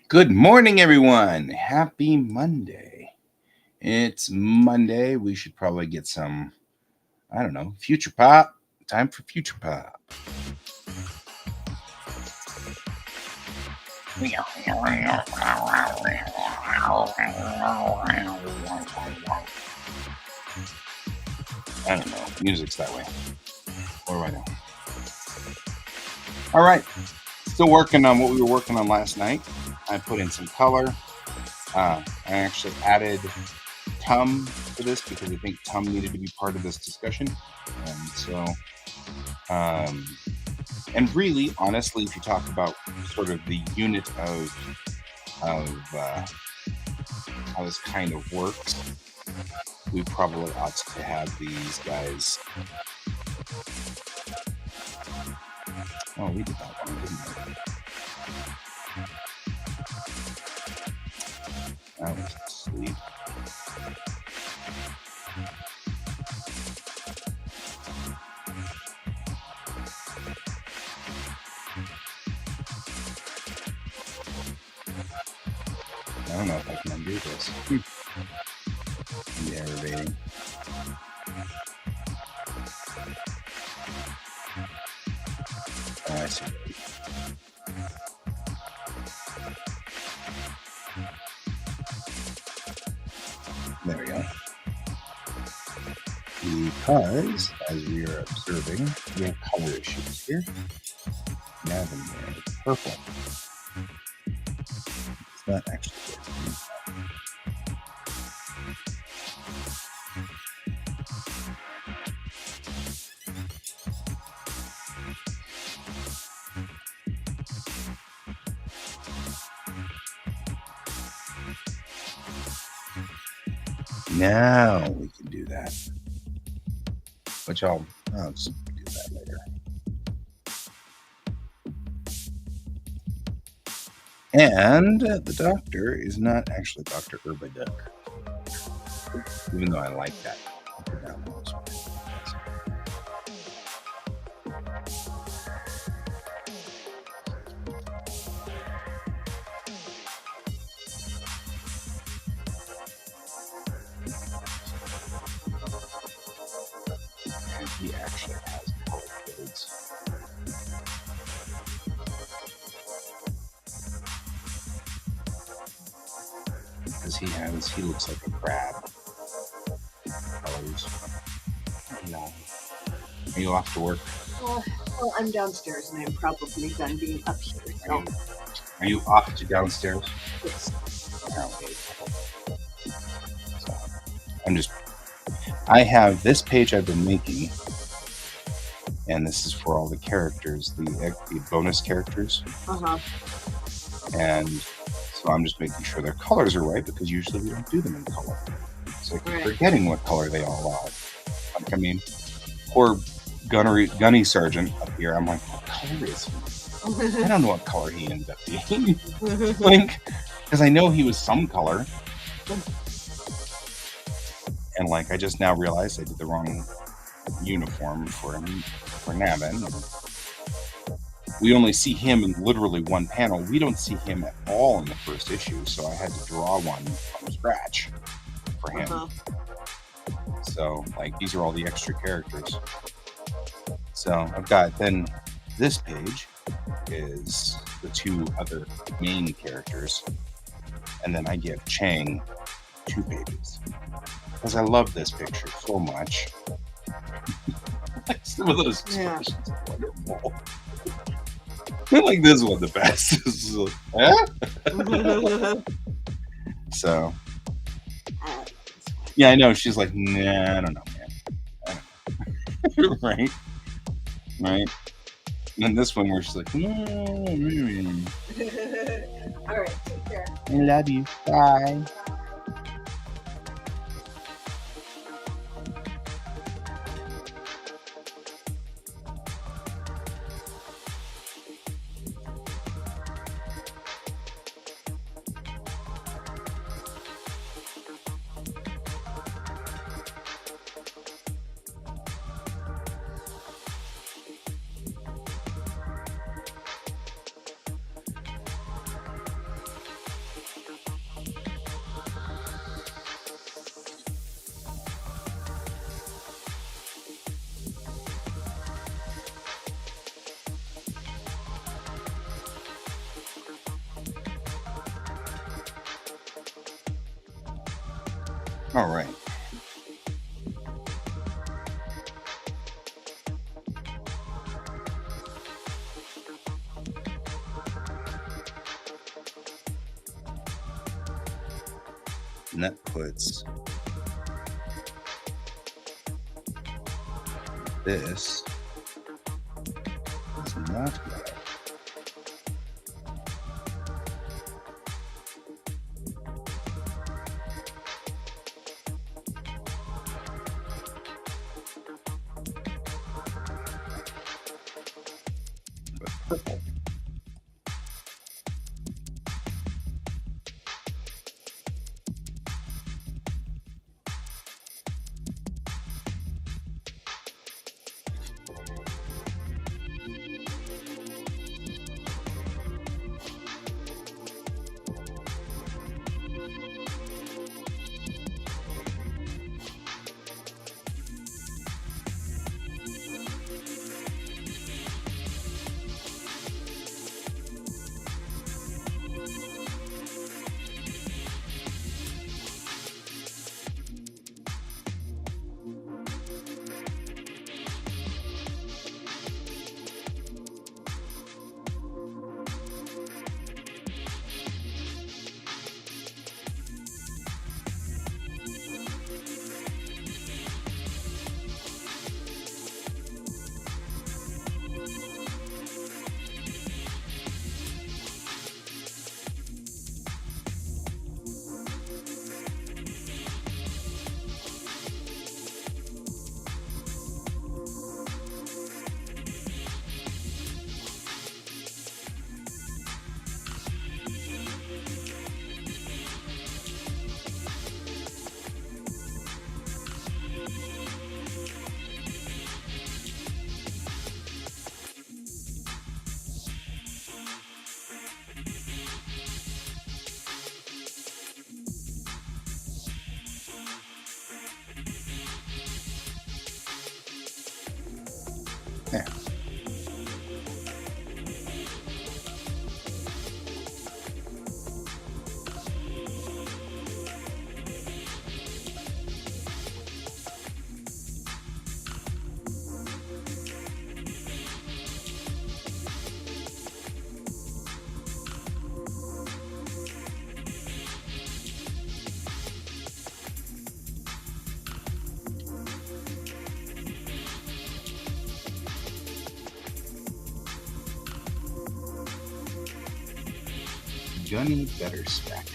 Good morning, everyone. Happy Monday. It's Monday. We should probably get some, I don't know, future pop. Time for future pop. I don't know. Music's that way. What do I know? All right. Still working on what we were working on last night. I put in some color. I actually added Tum to this because I think Tum needed to be part of this discussion. And so, and really, honestly, if you talk about sort of the unit of how this kind of works, we probably ought to have these guys. Oh, we did that one, didn't we? I was asleep. I don't know if I can undo this. Yeah, aggravating. Oh, I see. There we go. Because, as we are observing, we have color issues here. Now then, it's purple. It's not actually working. Now we can do that. Which I'll just do that later. And the doctor is not actually Dr. Urbaduck. Even though I like that. And he actually has color codes. Because he looks like a crab. Colors. No. Are you off to work? Well, I'm downstairs and I'm probably done being up here. So. Are you off to downstairs? Yes. So, I have this page I've been making, and this is for all the characters, the bonus characters. And so I'm just making sure their colors are right, because usually we don't do them in color. So I keep forgetting what color they all are. Like, I mean, poor Gunny Sergeant up here, I'm like, what color is he? I don't know what color he ended up being. Like, because I know he was some color. And like, I just now realized I did the wrong uniform for him, for Navin. We only see him in literally one panel. We don't see him at all in the first issue, so I had to draw one from scratch for him. So, like, these are all the extra characters. So I've got, then this page is the two other main characters, and then I give Chang 2 pages. Because I love this picture so much. Some of those expressions are wonderful. I like this one the best. So, yeah, I know. She's like, nah, I don't know, man. I don't know. Right? And then this one where she's like, All right, take care. I love you. Bye. All right. And that puts this is not good. But purple. There. Gunny better spec.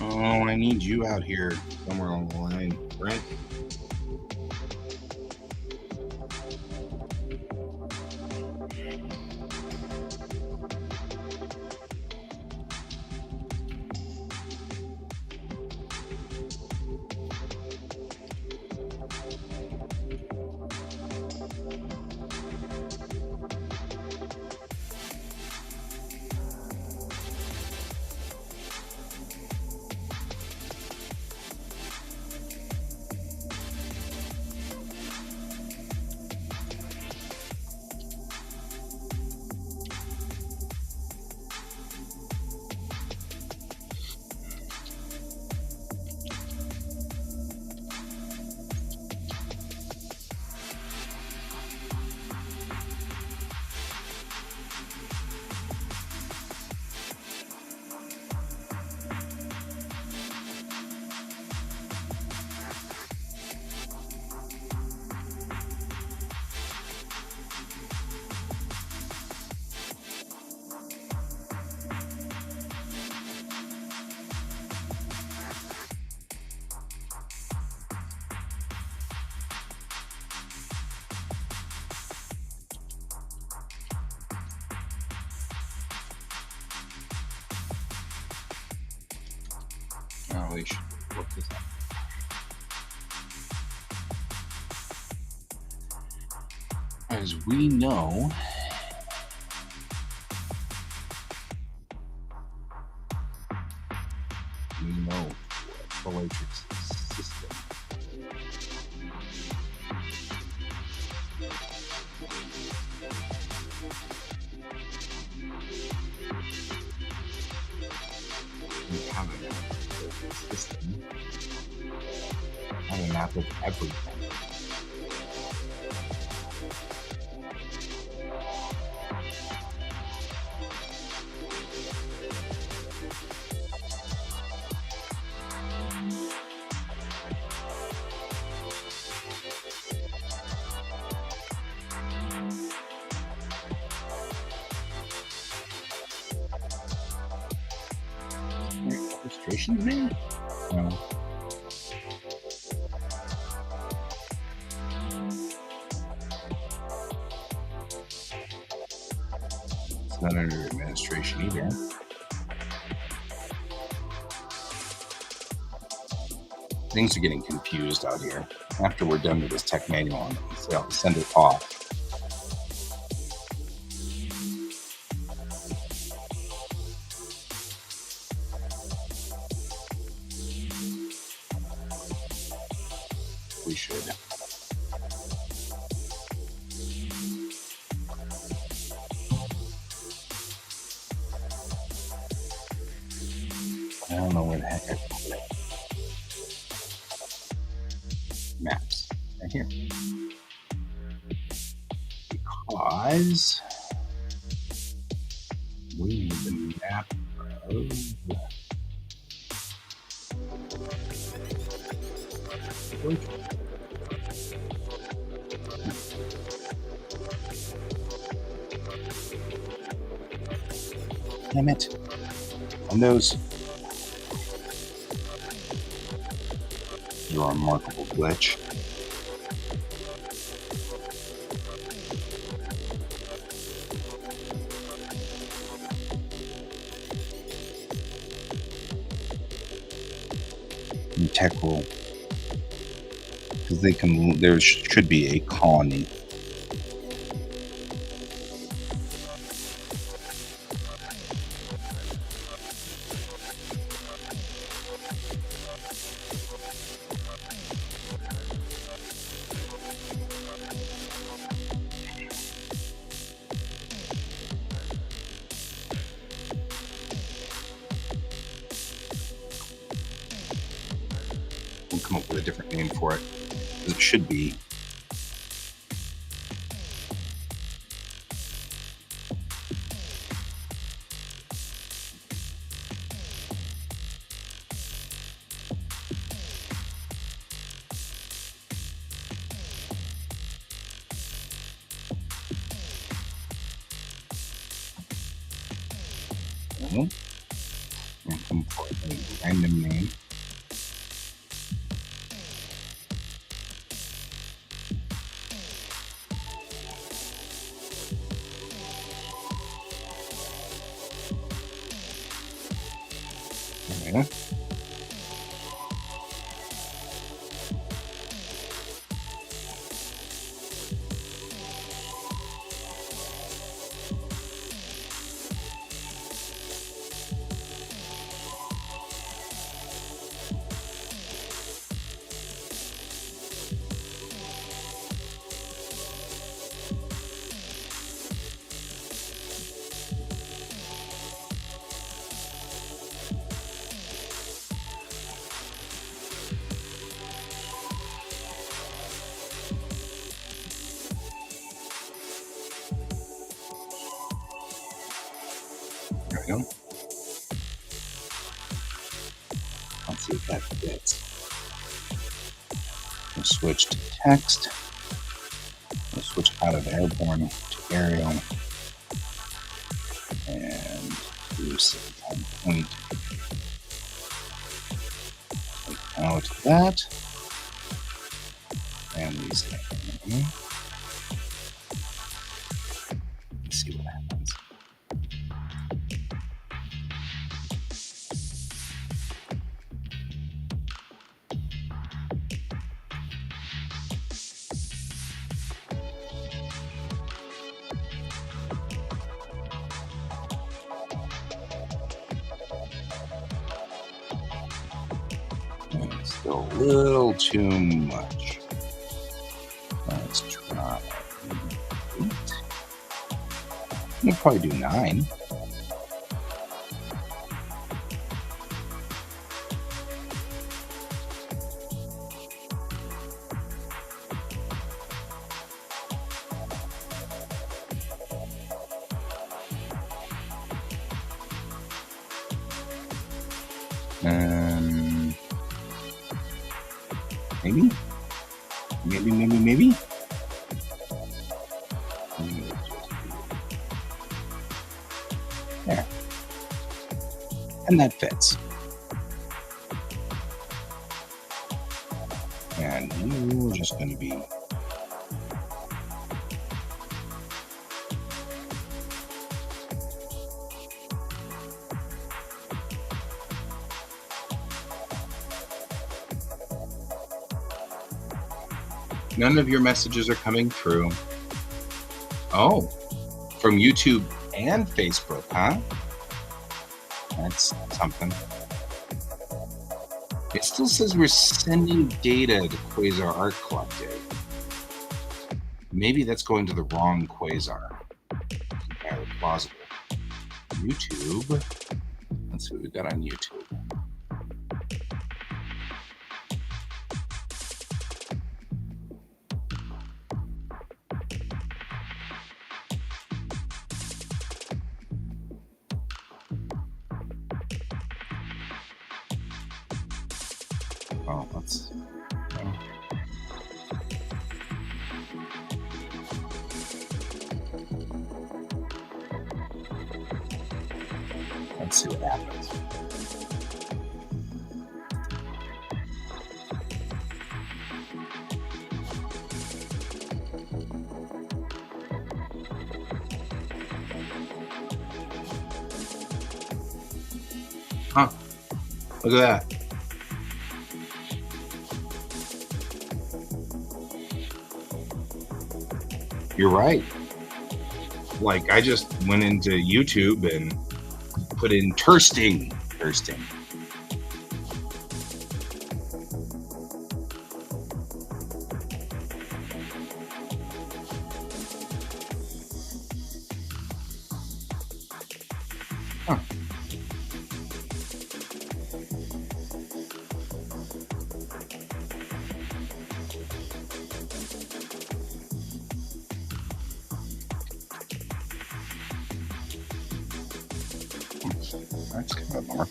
Oh, I need you out here somewhere along the line, Brent. Oh, we should work this out. As we know, the matrix system. We have a system, have a map of everything. Illustrations, maybe? No. It's not under administration either. Things are getting confused out here. After we're done with this tech manual, I'll send it off. We should. I don't know where the heck I put it. Maps. Right here. Because we need the map of damn it. On those. You're a remarkable glitch. And tech will, because they can, there should be a colony. We'll come up with a different name for it, because it should be and come for a random name. Okay. There we go. Let's see if that fits. We'll switch to text. We'll switch out of airborne to aerial. And do set time point. Take out that. And reset. Let's see what happens. Still a little too much. Let's try 8. We'll probably do 9. Maybe. There. And that fits. And you're just going to be none of your messages are coming through. Oh, from YouTube and Facebook, huh? That's something. It still says we're sending data to Quasar Art Collective. Maybe that's going to the wrong Quasar. Entirely plausible. YouTube. Let's see what we've got on YouTube. Oh, let's. Let's see what happens. Huh. Look at that. You're right. Like, I just went into YouTube and put in Tursting. Huh. That's kind of more.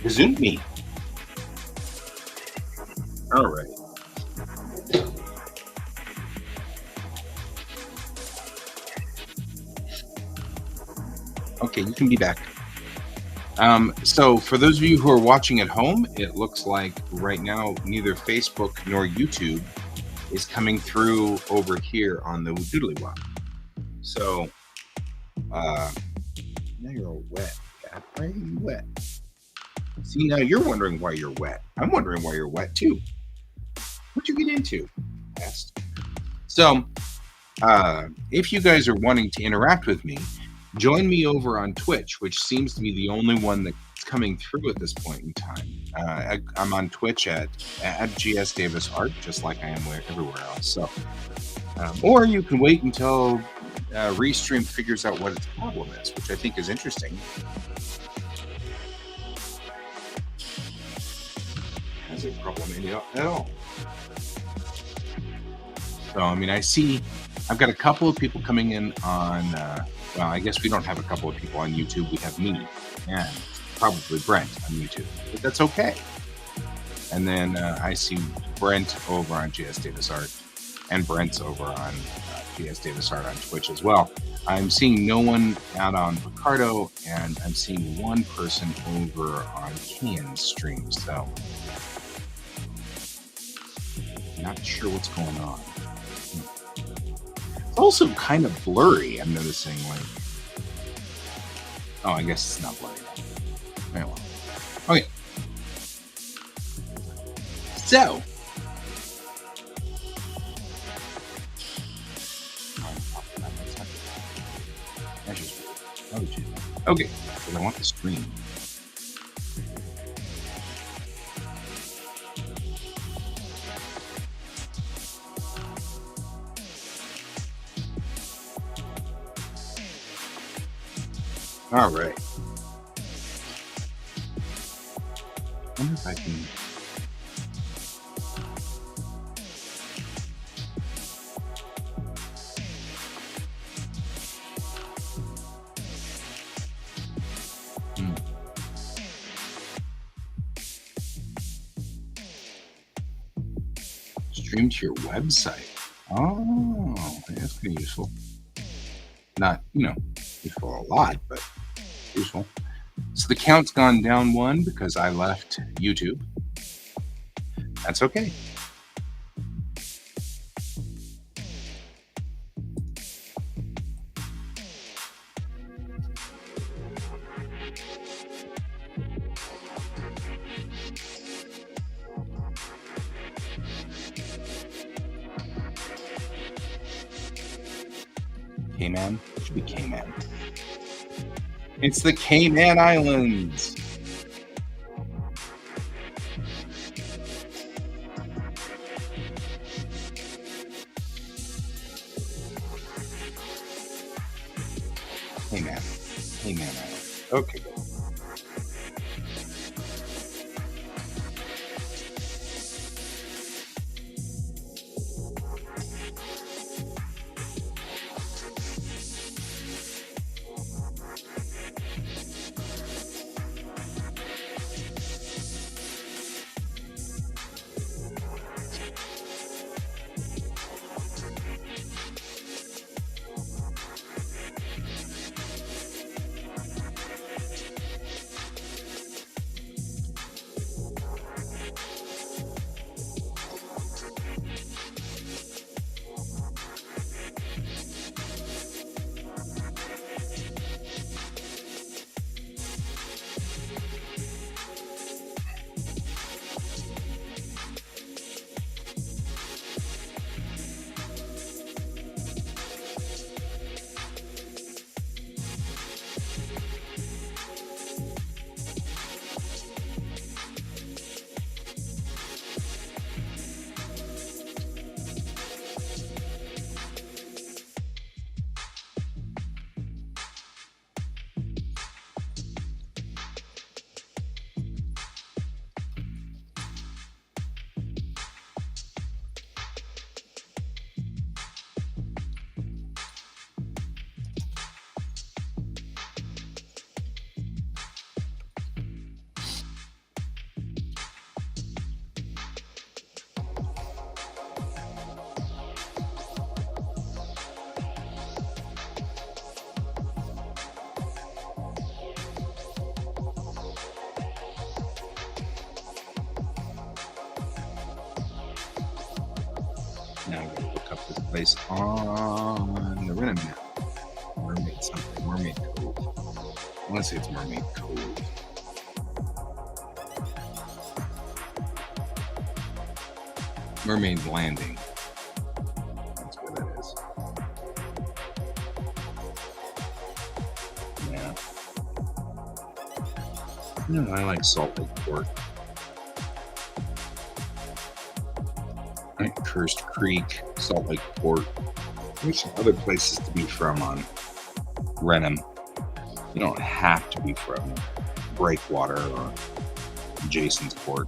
Resume me. All right. Okay, you can be back. So for those of you who are watching at home, it looks like right now neither Facebook nor YouTube is coming through over here on the Doodly Wop. So now you're all wet. God, why are you wet? See, now you're wondering why you're wet. I'm wondering why you're wet too. What'd you get into? Pest. So if you guys are wanting to interact with me, join me over on Twitch, which seems to be the only one that's coming through at this point in time. I'm on Twitch at GS Davis Art, just like I am everywhere else. So, or you can wait until Restream figures out what its problem is, which I think is interesting. Has a problem at all? So, I mean, I've got a couple of people coming in on. Well, I guess we don't have a couple of people on YouTube. We have me and probably Brent on YouTube, but that's okay. And then I see Brent over on GS Davis Art, and Brent's over on GS Davis Art on Twitch as well. I'm seeing no one out on Picardo, and I'm seeing one person over on Kian's stream. So, not sure what's going on. Also kind of blurry, I'm noticing. Like, oh, I guess it's not blurry. Very well. Okay. So, Okay, but I want the stream. All right. I wonder if I can. Stream to your website. Oh, that's pretty useful. Not, useful a lot, but useful. So the count's gone down 1 because I left YouTube. That's okay. Cayman? Should be Cayman. It's the Cayman Islands. Cayman. Cayman Islands. Okay, good. Now I'm going to look up this place on the Reddit map. Mermaid something. Mermaid Cove. I want to say it's Mermaid Cove. Mermaid Landing. That's where that is. Yeah. No, I like Salt Lake Port. Right, Cursed Creek, Salt Lake Port. There's some other places to be from on Renham. You don't have to be from Breakwater or Jason's Port,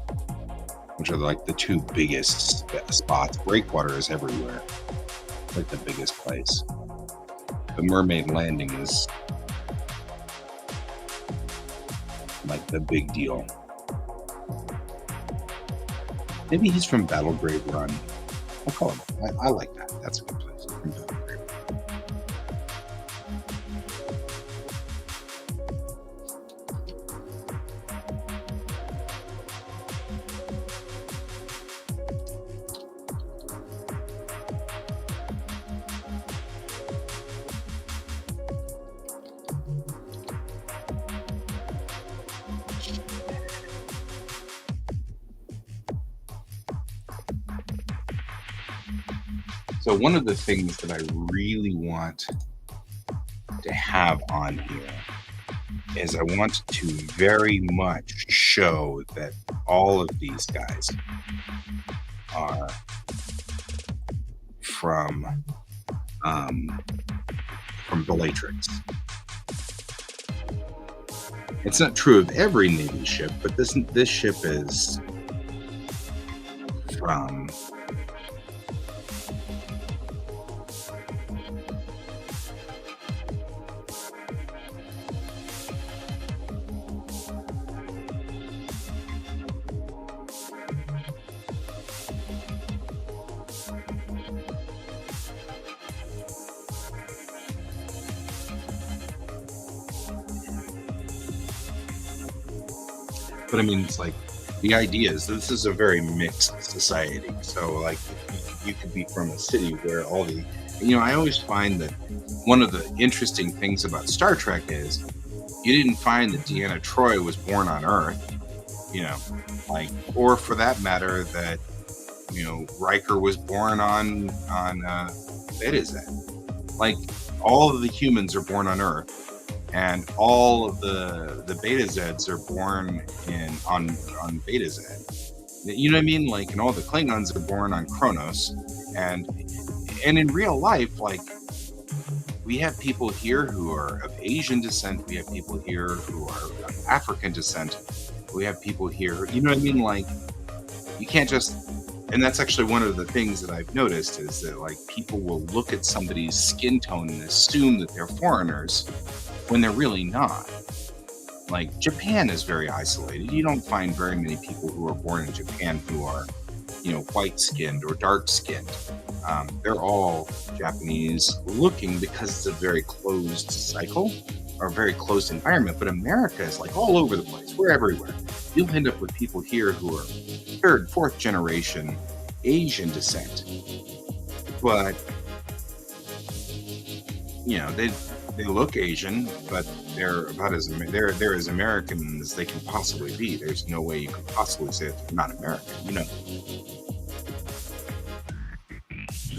which are like the 2 biggest spots. Breakwater is everywhere, like the biggest place. The Mermaid Landing is like the big deal. Maybe he's from Battle Grave Run. I'll call him. I like that. That's a good place. From Battle Grave. So one of the things that I really want to have on here is I want to very much show that all of these guys are from um, Bellatrix. It's not true of every Navy ship, but this ship is from. But I mean, it's like the idea is this is a very mixed society. So, like, you could be from a city where all the, I always find that one of the interesting things about Star Trek is you didn't find that Deanna Troi was born on Earth, like, or for that matter, that, Riker was born on Beta Z. Like, all of the humans are born on Earth. And all of the Beta Zeds are born on Beta Z. You know what I mean? Like, and all the Klingons are born on Kronos. And in real life, like, we have people here who are of Asian descent. We have people here who are of African descent. We have people here, you know what I mean? Like, you can't just, and that's actually one of the things that I've noticed is that, like, people will look at somebody's skin tone and assume that they're foreigners when they're really not. Like, Japan is very isolated. You don't find very many people who are born in Japan who are, white-skinned or dark-skinned. They're all Japanese-looking because it's a very closed cycle or a very closed environment. But America is, like, all over the place. We're everywhere. You'll end up with people here who are third, fourth generation Asian descent. But, they look Asian, but they're about they're as American as they can possibly be. There's no way you could possibly say that they're not American,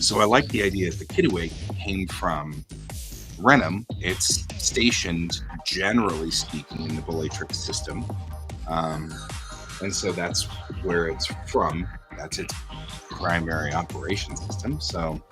So I like the idea that the Kittiwake came from Renham. It's stationed, generally speaking, in the Bellatrix system, and so that's where it's from. That's its primary operation system. So.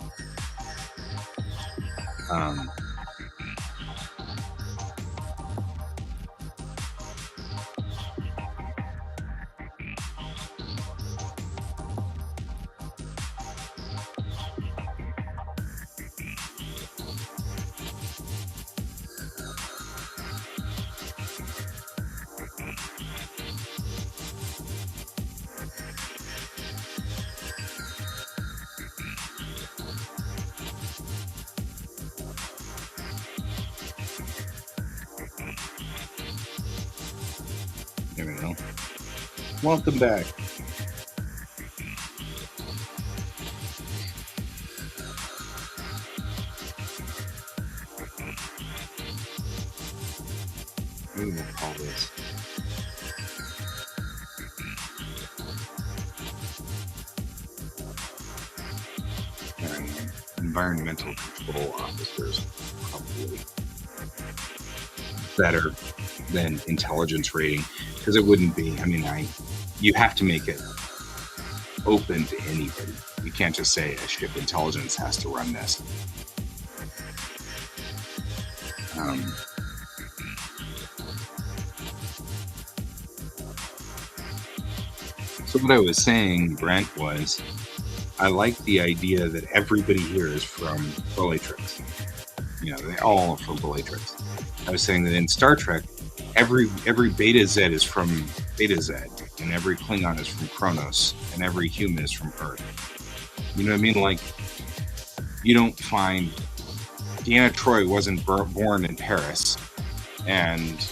There we go. Welcome back. What do we call this? Environmental control officers, probably better than intelligence rating, because it wouldn't be. You have to make it open to anybody. You can't just say a ship intelligence has to run this. So what I was saying, Brent, was I like the idea that everybody here is from Bellatrix. They all are from Bellatrix. I was saying that in Star Trek, every Beta Z is from Beta Z, and every Klingon is from Kronos, and every human is from Earth. You know what I mean? Like, you don't find Deanna Troi wasn't born in Paris, and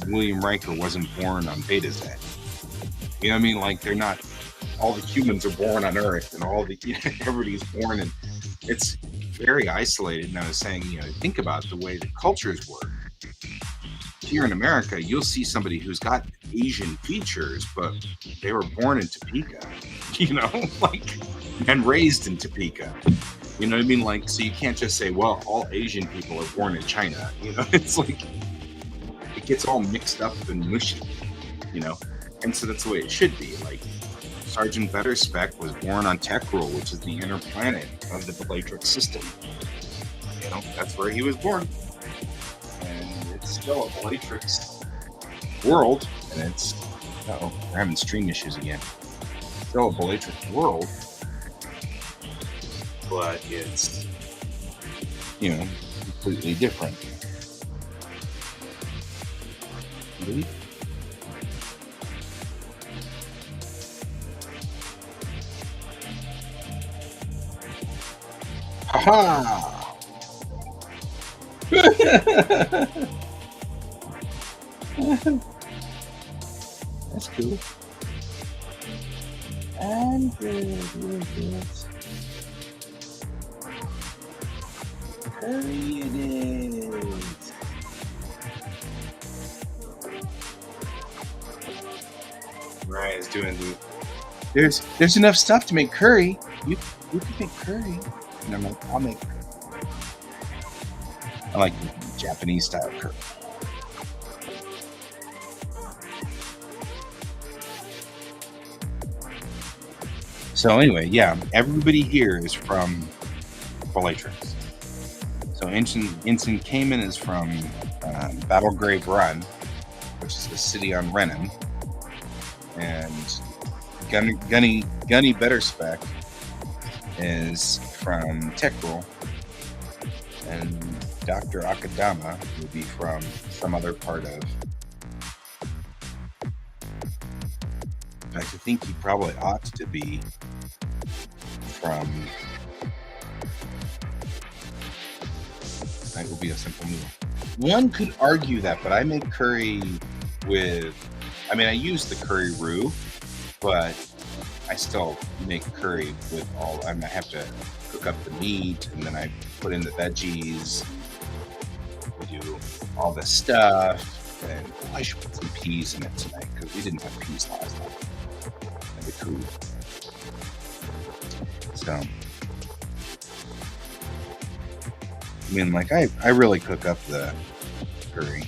William Riker wasn't born on Beta Z. You know what I mean? Like, they're not. All the humans are born on Earth, and everybody's born, and it's very isolated. And I was saying, think about the way the cultures work. Here in America, you'll see somebody who's got Asian features, but they were born in Topeka, and raised in Topeka. You know what I mean? Like, so you can't just say, well, all Asian people are born in China. It's like, it gets all mixed up and mushy, you know. And so that's the way it should be. Like Sergeant Betterspec was born on Tekrul, which is the inner planet of the Bellatrix system. You know, that's where he was born, and it's still a Bellatrix world, and it's we're having stream issues again. Still a Bellatrix world, but it's completely different. Really? Haha! That's cool. I'm good. You're good. Hurry it is. Right, it's doing the. There's enough stuff to make curry. You can make curry. And I'm like, I'll make curry. I like Japanese style curry. So anyway, yeah, everybody here is from Bellatrix. So Ensign Cayman is from Battlegrave Run, which is the city on Renan, and Gunny Betterspec is from Tekrul, and Dr. Akadama would be from some other part of. In fact, I think he probably ought to be from. That will be a simple meal. One could argue that, but I make curry with. I mean, I use the curry roux, but I still make curry with all. I have to cook up the meat, and then I put in the veggies. We do all this stuff, and I should put some peas in it tonight because we didn't have peas last time. And the food. So, I mean, like I really cook up the curry.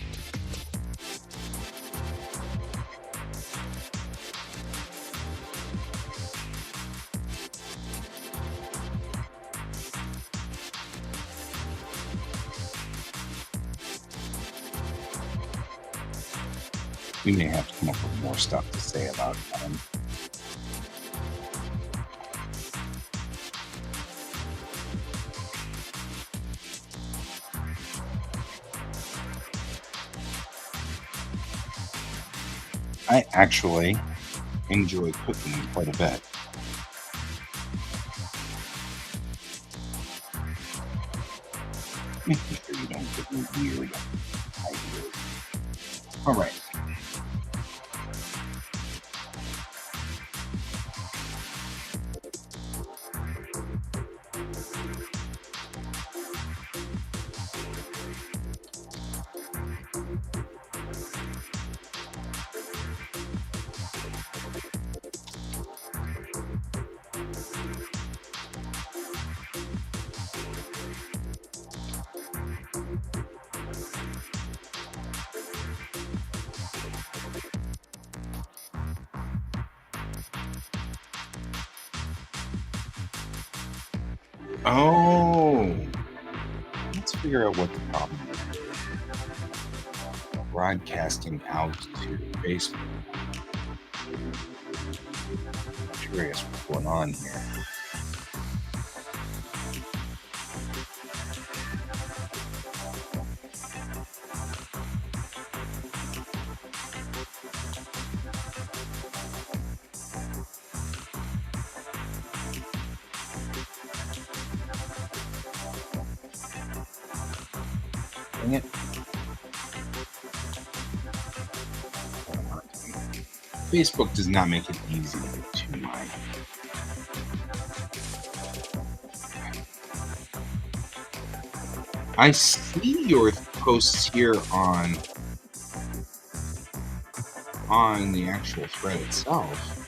We may have to come up with more stuff to say about them. I actually enjoy cooking quite a bit. Making sure you don't get me weird ideas. All right. Oh, let's figure out what the problem is. Broadcasting out to Facebook. I'm curious what's going on here. Dang it. Facebook does not make it easy to mine. I see your posts here on the actual thread itself.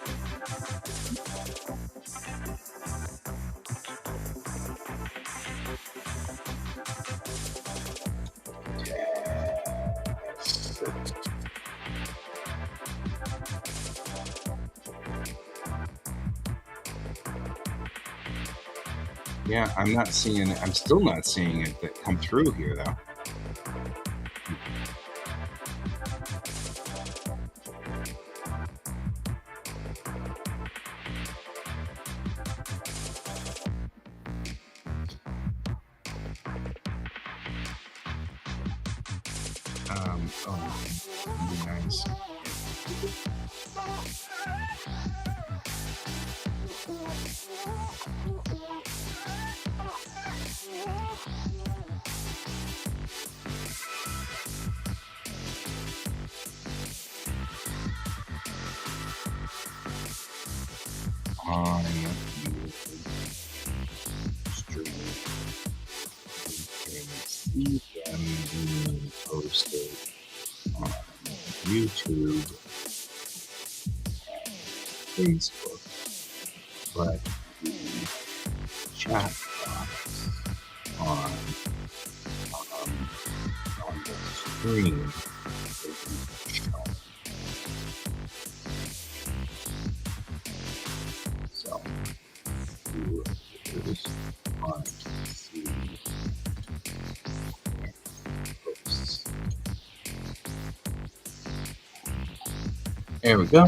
Yeah, I'm not seeing it. I'm still not seeing it that come through here though. Oh, that'd be nice. On stream, you can see them being posted on YouTube, Facebook, but the chat box on um, on the screen isn't showing. So you just want to see posts. There we go.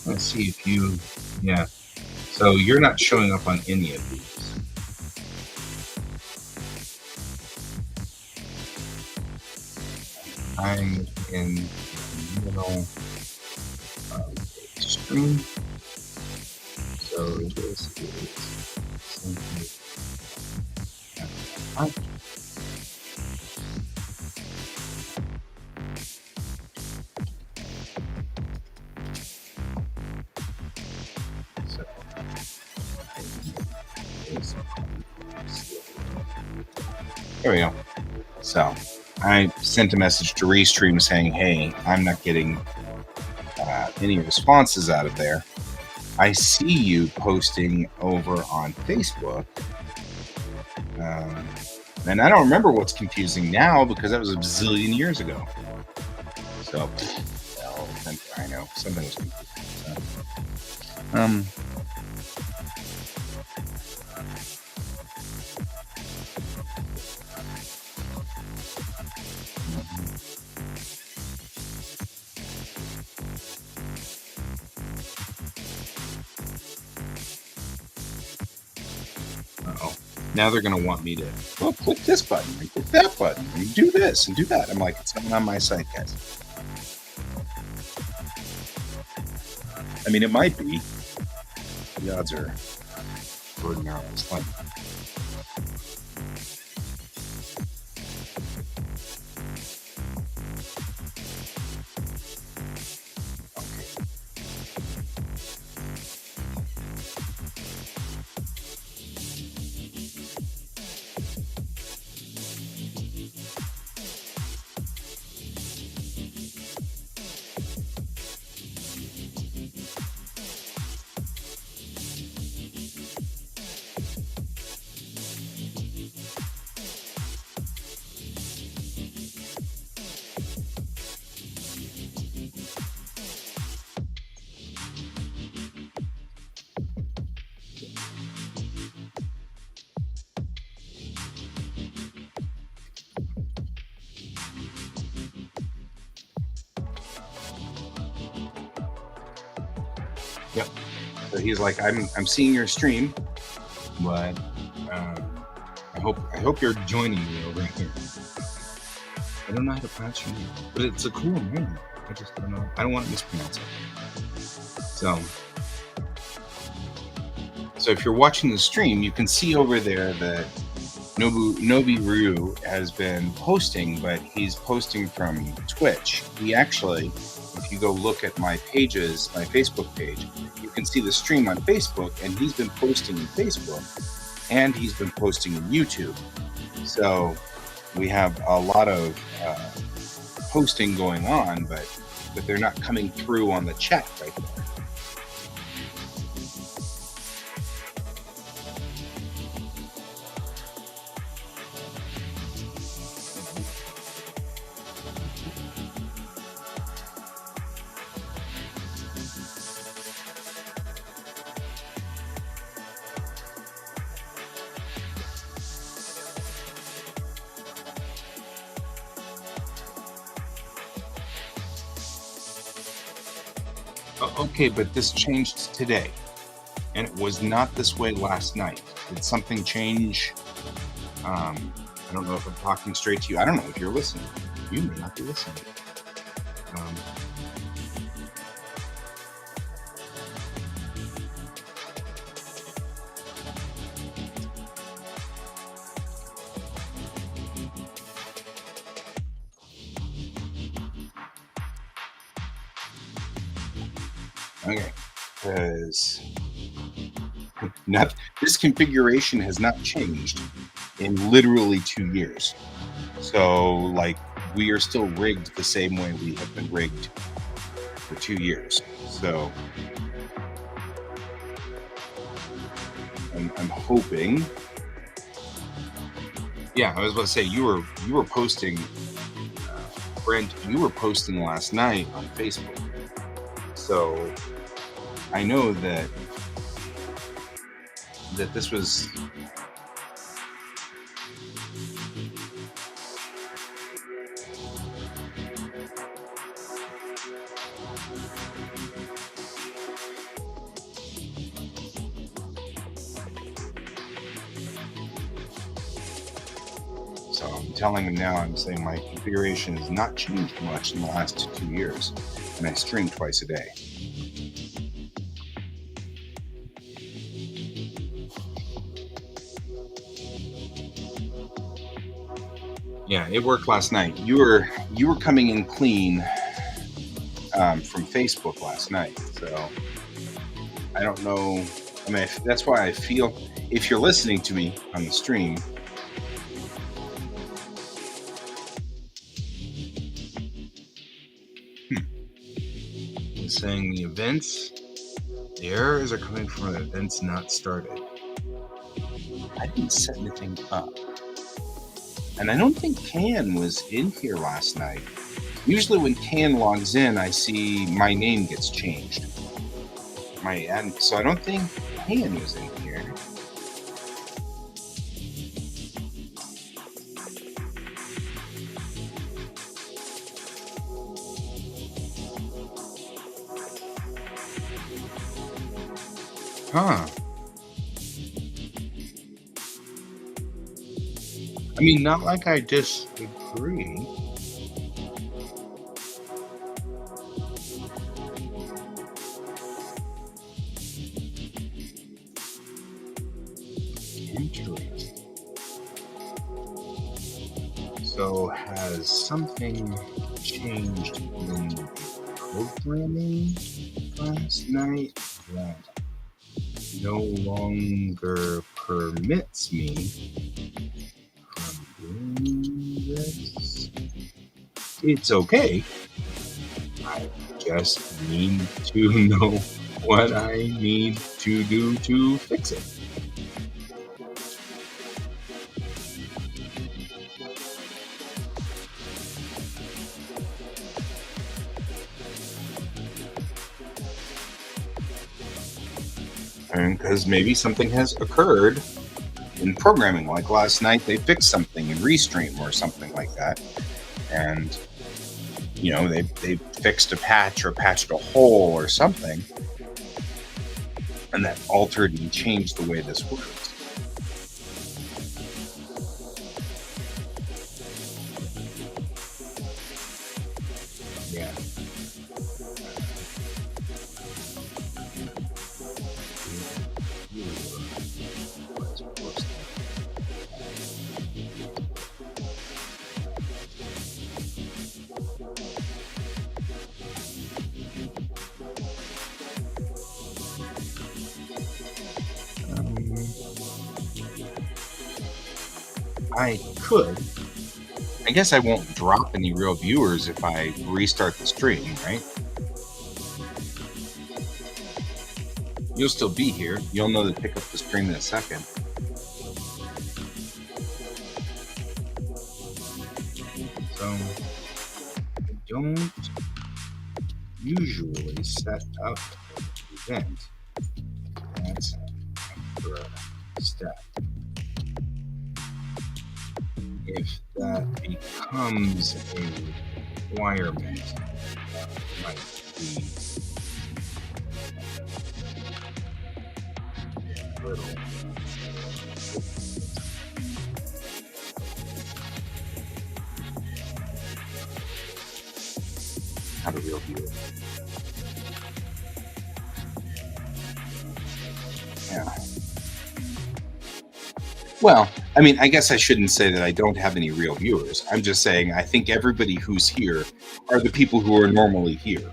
Let's see if you, yeah. So you're not showing up on any of these. I'm in the middle of a stream. So this is simply up. So there we go. So I sent a message to Restream saying, hey, I'm not getting any responses out of there. I see you posting over on Facebook. And I don't remember what's confusing now because that was a bazillion years ago. So, well, I know something was confusing. So, now they're going to want me to, well, click this button and click that button and do this and do that. I'm like, it's not on my site, guys. I mean, it might be. The odds are extraordinarily slim. Yep. So he's like, I'm seeing your stream, but I hope you're joining me over here. I don't know how to pronounce your name, but it's a cool name. I just don't know. I don't want to mispronounce it. So if you're watching the stream, you can see over there that Nobi has been posting, but he's posting from Twitch. He actually, if you go look at my pages, my Facebook page, you can see the stream on Facebook, and he's been posting in Facebook, and he's been posting in YouTube. So we have a lot of posting going on, but they're not coming through on the chat right there. Okay, but this changed today, and it was not this way last night. Did something change? I don't know if I'm talking straight to you. I don't know if you're listening. You may not be listening. Um, okay, because not this configuration has not changed in literally 2 years. So, like, we are still rigged the same way we have been rigged for 2 years. So, I'm hoping. Yeah, I was about to say you were posting, Brent. You were posting last night on Facebook. So I know that this was. So I'm telling him now. I'm saying my configuration has not changed much in the last 2 years, and I stream twice a day. Yeah, it worked last night. You were coming in clean from Facebook last night, so I don't know. I mean, that's why I feel if you're listening to me on the stream, it's saying the errors are coming from events not started. I didn't set anything up, and I don't think Can was in here last night. Usually, when Can logs in, I see my name gets changed. So I don't think Can was in here. Huh. I mean, not like I disagree. Interesting. So has something changed in programming last night that no longer permits me from doing this? It's okay. I just need to know what I need to do to fix it. And because maybe something has occurred in programming, like last night they fixed something in Restream or something like that, and they fixed a patch or patched a hole or something, and that altered and changed the way this works. Yeah. I could. I guess I won't drop any real viewers if I restart the stream, right? You'll still be here. You'll know to pick up the stream in a second. So I don't usually set up an event. That's an extra step. If that becomes a requirement, might be little. How to real view it. Yeah. Well, I mean, I guess I shouldn't say that I don't have any real viewers. I'm just saying I think everybody who's here are the people who are normally here.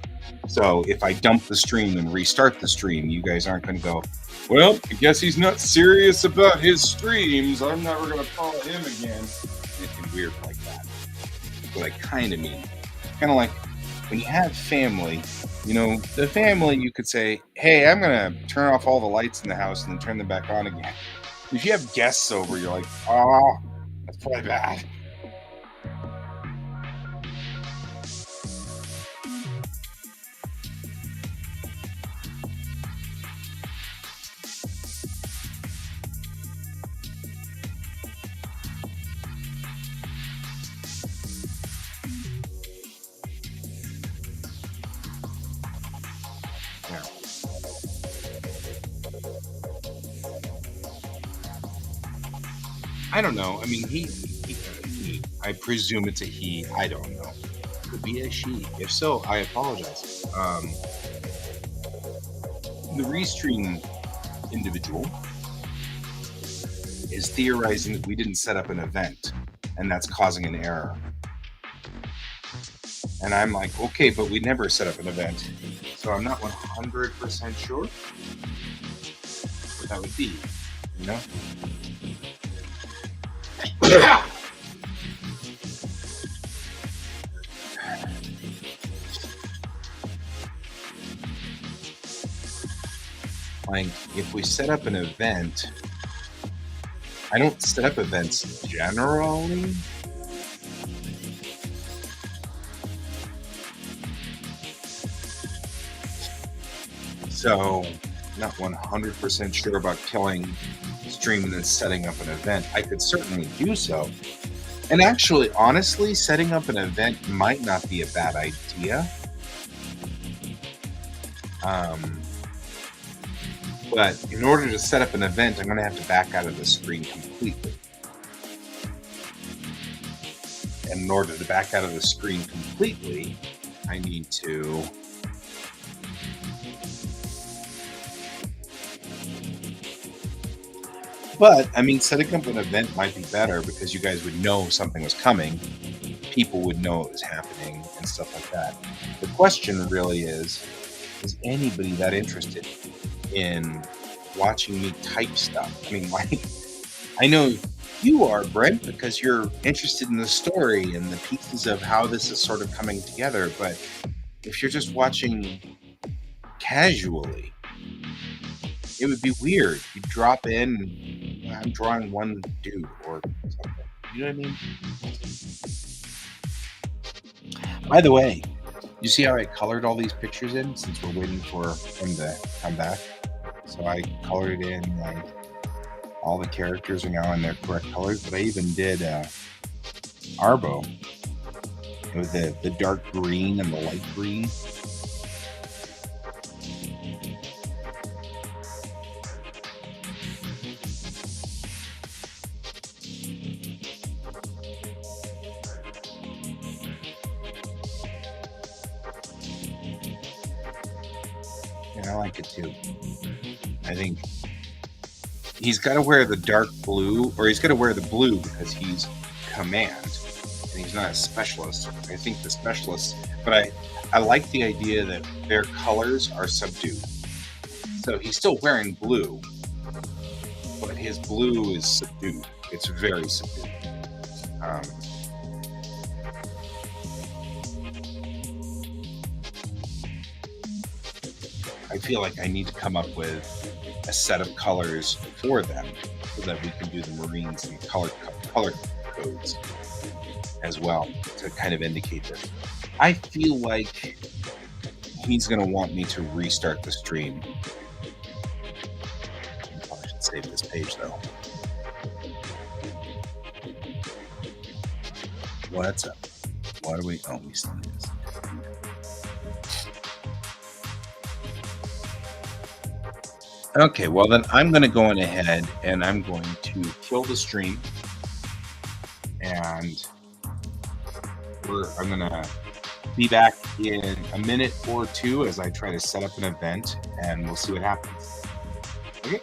So if I dump the stream and restart the stream, you guys aren't going to go, well, I guess he's not serious about his streams. I'm never going to follow him again. Anything weird like that. That's what I kind of mean. Kind of like when you have family, you know, the family, you could say, hey, I'm going to turn off all the lights in the house and then turn them back on again. If you have guests over, you're like, oh, that's probably bad. Yeah. I don't know. I mean, he I presume it's a he. I don't know. Could be a she. If so, I apologize. The restream individual is theorizing that we didn't set up an event, and that's causing an error. And I'm like, okay, but we never set up an event, so I'm not 100% sure what that would be. You know. Like, if we set up an event, I don't set up events generally. So, not 100% sure about killing stream and then setting up an event. I could certainly do so. And actually, honestly, setting up an event might not be a bad idea. But in order to set up an event, I'm going to have to back out of the screen completely. And in order to back out of the screen completely, I need to But, I mean, setting up an event might be better because you guys would know something was coming. People would know it was happening and stuff like that. The question really is anybody that interested in watching me type stuff? I mean, like, I know you are, Brent, because you're interested in the story and the pieces of how this is sort of coming together. But if you're just watching casually, it would be weird. You drop in, I'm drawing one dude or something. You know what I mean? By the way, you see how I colored all these pictures in since we're waiting for him to come back? So I colored it in, like, all the characters are now in their correct colors, but I even did Arbo with the dark green and the light green. And I like it too. I think he's got to wear the dark blue, or he's got to wear the blue because he's command and he's not a specialist. I think the specialists, but I like the idea that their colors are subdued. So he's still wearing blue, but his blue is subdued. It's very subdued. I feel like I need to come up with a set of colors for them so that we can do the Marines and color codes as well to kind of indicate that. I feel like he's going to want me to restart the stream. I probably should save this page though. What's up? Why do we? Oh, we still need this. Okay, well then I'm gonna go on ahead and I'm going to kill the stream, and I'm gonna be back in a minute or two as I try to set up an event, and we'll see what happens. Okay.